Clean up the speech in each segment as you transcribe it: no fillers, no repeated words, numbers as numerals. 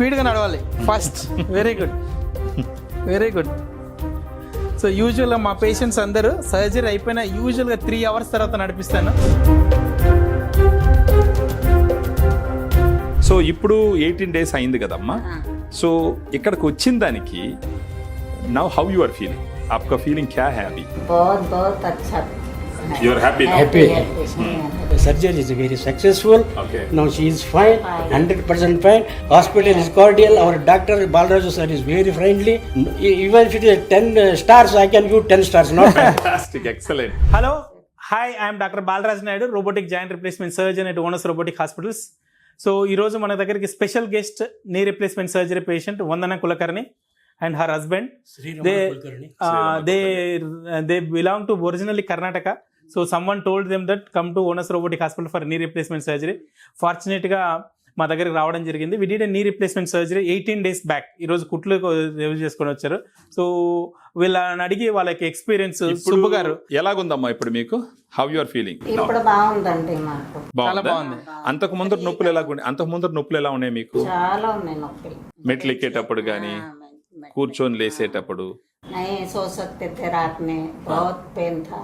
స్పీడ్గా నడవాలి, fast. Very good, very good. So యూజువల్గా మా పేషెంట్స్ అందరూ సర్జరీ అయిపోయిన యూజువల్గా 3 hours తర్వాత నడిపిస్తాను. సో ఇప్పుడు 18 days అయింది కదమ్మా. సో ఇక్కడికి వచ్చిన దానికి now how you are feeling? आपका फीलिंग क्या है अभी? बहुत बहुत अच्छा. You are happy now? Happy. The surgery is very successful. Okay. Now she is fine, 100% fine. Hospital is cordial. Our doctor Balraju sir is very friendly. Even if it is 10 stars, I can give 10 stars. Not bad. Fantastic, excellent. Hello, hi, I'm doctor Balaraj Naidu, robotic joint replacement surgeon at Onus robotic hospitals. So ఈరోజు మన దగ్గరికి special guest knee replacement surgery patient Vandana Kulkarni and her husband. They belong to originally Karnataka. So someone told them that come to Onus Robotic Hospital for knee replacement surgery. Fortunately గా మా దగ్గరికి రావడం జరిగింది. We did a నీ replacement surgery 18 days back. ఈరోజు కుట్లు review చేసుకొని వచ్చారు. సో వీళ్ళని అడిగి వాళ్ళకి ఎక్స్పీరియన్స్. సుబ్బు గారు, ఎలాగుందమ్మా ఇప్పుడు మీకు? How you are feeling? ఇప్పుడు బాగుందండి మాకు. చాలా బాగుంది. అంతకు ముందర నొప్పులు ఎలాగుండే? అంతకు ముందర నొప్పులు ఎలా ఉన్నాయి మీకు? చాలా ఉన్నాయి నొప్పులు. మెట్లు ఎక్కేటప్పుడు కానీ కూర్చొని లేసేటప్పుడు? नहीं सो सकते थे रात में, बहुत पेन था.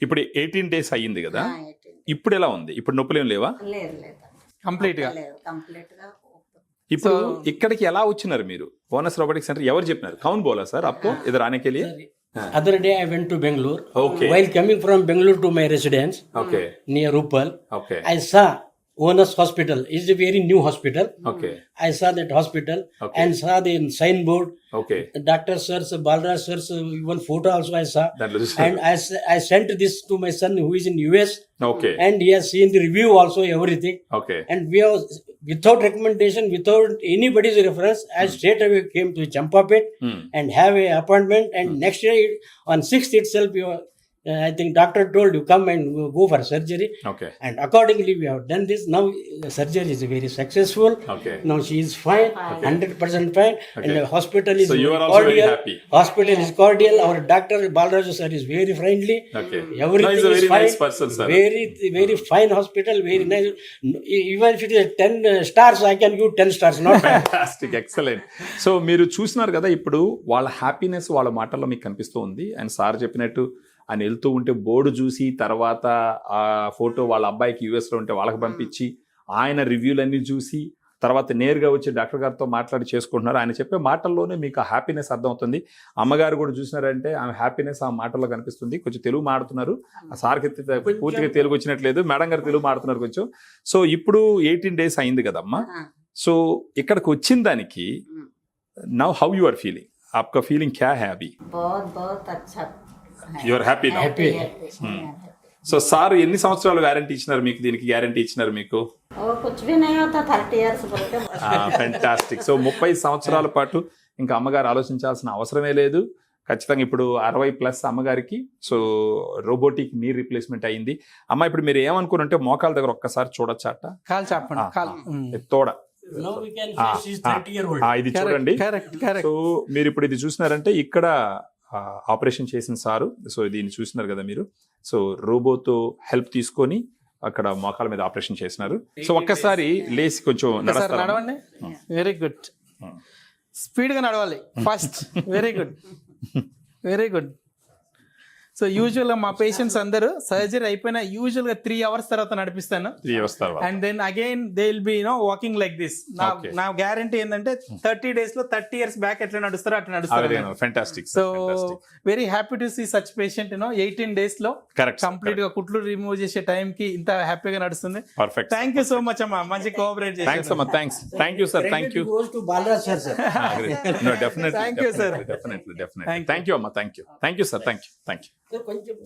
ఇప్పుడు 18 days అయ్యింది కదా, हाँ, 18. ఇప్పుడు ఎలా ఉంది? ఇప్పుడు నొప్పులు ఏం లేవా? లేదు లేదు కంప్లీట్ గా. లేదు కంప్లీట్ గా. ఇప్పుడు ఇక్కడికి ఎలా వచ్చినారు మీరు? ఓనస్ రోబోటిక్ సెంటర్ ఎవరు చెప్పినారు? కౌన్ బోలా సార్ आपको इधर आने के लिए? Other day I went to Bangalore. Okay. While coming from Bangalore to my residence Okay. near Rupal, Okay. I saw Onus Hospital. It's a very new hospital. Okay. I saw that hospital Okay. and saw the signboard. Okay. Dr. Sir's, Balraj Sir's, even photo also I saw. That looks- And I sent this to my son who is in US, Okay. and he has seen the review also, everything. Okay. And we have, without recommendation, without anybody's reference, I straight away came to Champapet and have a appointment. And next year, on 6th itself, I think doctor told you come and go for surgery. Okay. And accordingly, we have done this. Now the surgery is very successful. Okay. Now she is fine, 100% fine. And the hospital is So you are also very cordial. happy. Hospital is cordial. Our doctor Balraju sir is very friendly. Okay. Everything No, he's a is very fine. nice person, sir. Very fine hospital. Very nice. Even if it is 10 stars, I can give 10 stars. Not bad. Fantastic, excellent. So మీరు చూస్తున్నారు కదా, ఇప్పుడు వాళ్ళ happiness వాళ్ళ మాటల్లో మీకు కనిపిస్తూ ఉంది. అండ్ సార్ చెప్పినట్టు ఆయన వెళ్తూ ఉంటే బోర్డు చూసి తర్వాత ఆ ఫోటో వాళ్ళ అబ్బాయికి యూఎస్లో ఉంటే వాళ్ళకి పంపించి ఆయన రివ్యూలన్నీ చూసి తర్వాత నేరుగా వచ్చి డాక్టర్ గారితో మాట్లాడి చేసుకుంటున్నారు. ఆయన చెప్పే మాటల్లోనే మీకు ఆ హ్యాపీనెస్ అర్థమవుతుంది. అమ్మగారు కూడా చూసినారంటే ఆమె హ్యాపీనెస్ ఆ మాటల్లో కనిపిస్తుంది. కొంచెం తెలుగు మాడుతున్నారు. ఆ సార్కి పూర్తిగా తెలుగు వచ్చినట్లేదు, మేడం గారు తెలుగు మాడుతున్నారు కొంచెం. సో ఇప్పుడు 18 days అయింది కదమ్మా. సో ఇక్కడికి వచ్చిన దానికి now how you are feeling? आपका फीलिंग क्या है अभी? बहुत बहुत अच्छा. You are happy now? Happy. So sir ఎన్ని సంవత్సరాలు వారంటీ ఇచ్చినారు మీకు? దీనికి గ్యారంటీ ఇచ్చినారు మీకు? वो कुछ भी नहीं होता, 30 years बोल के बस. ఫెంటాస్టిక్. సో 30 సంవత్సరాల పాటు ఇంకా అమ్మగారు ఆలోచించాల్సిన అవసరమే లేదు. ఖచ్చితంగా ఇప్పుడు 60+ అమ్మగారికి సో రోబోటిక్ నీ రిప్లేస్మెంట్ అయింది. అమ్మ ఇప్పుడు మీరు ఏమనుకున్నంటే మోకాల దగ్గర ఒక్కసారి చూడొచ్చట. కాల్ చెప్పండి, కాల్. తోడ Now we can say she's 30-year-old. ఇది చూడండి. Correct correct. సో మీరు ఇప్పుడు ఇది చూసినారంటే ఇక్కడ ఆపరేషన్ చేసిన సారు. సో దీన్ని చూసినారు కదా మీరు. సో రోబోతో హెల్ప్ తీసుకొని అక్కడ మోకాల మీద ఆపరేషన్ చేసినారు. సో ఒక్కసారి లేచి కొంచెం నడుస్తారు. నడవండి. Very good. స్పీడ్గా నడవాలి, fast. Very good, very good. So యూజువల్గా మా పేషెంట్స్ అందరూ సర్జరీ అయిపోయిన యూజువల్గా 3 hours తర్వాత నడిపిస్తాను. And then again they will be walking like this. నా గ్యారంటీ ఏంటంటే 30 days లో 30 years బ్యాక్ ఎట్లా నడుస్తారో అట్లా నడుస్తారు. Fantastic. So very happy to see such patient. 18 days లో కంప్లీట్ గా కుట్లు రిమూవ్ చేసే టైం కి ఇంత హ్యాపీగా నడుస్తుంది. Perfect. Thank you so much అమ్మా, మంచి కోఆపరేట్ చేశారు. థ్యాంక్స్ అమ్మా. Thank you sir. Thank you. Goes to Balraj sir, sir. Definitely. Thank you, sir. Definitely. Thank you అమ్మా. Thank you sir. Thank you. Sir, కొంచెం